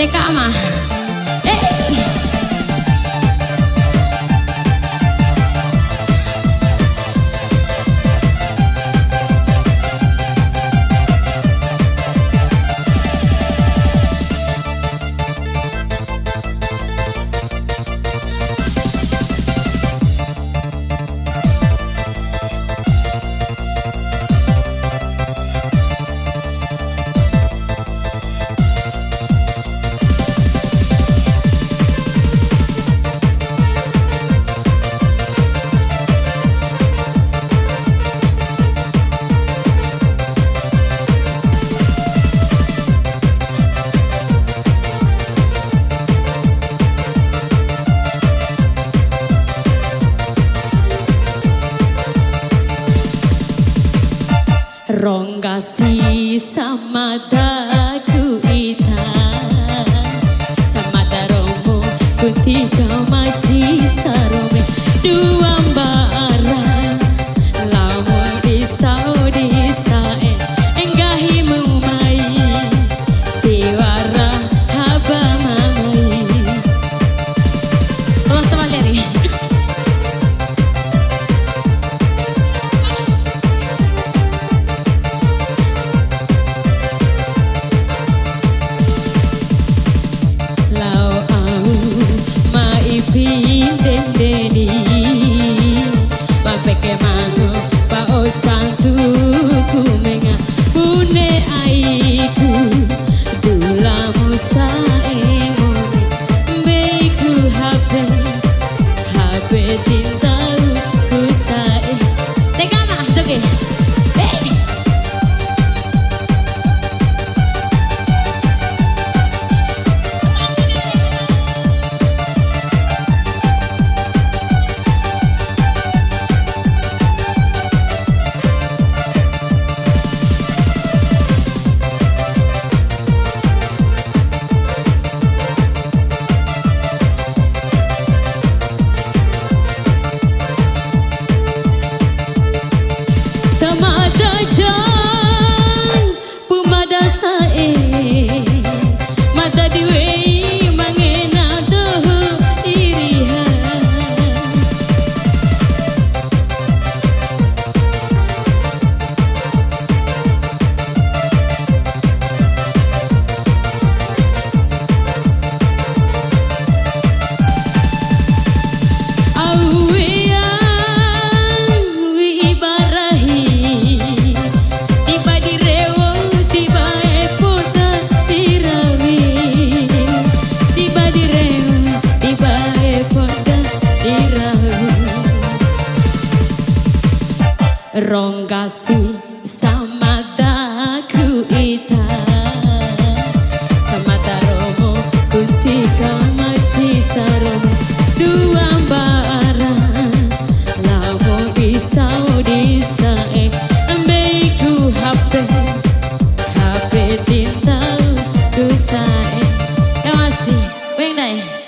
TK mah. Ronggasi sama daku ita sama daromo kutika maji sarome dua mbara lamun disau disae enggahi mumai tiwara haba mamai terus sama jadi dendeni papeke mano pa o santu kumenga pune aiku dula musa emone beiku habe cinta ku sae teka mah joge Ronggasi sama daku ita sama daromo kutika maji saromo dua mbara lamo isau disae ambeiku HP cinta ku sae ya masih beng dai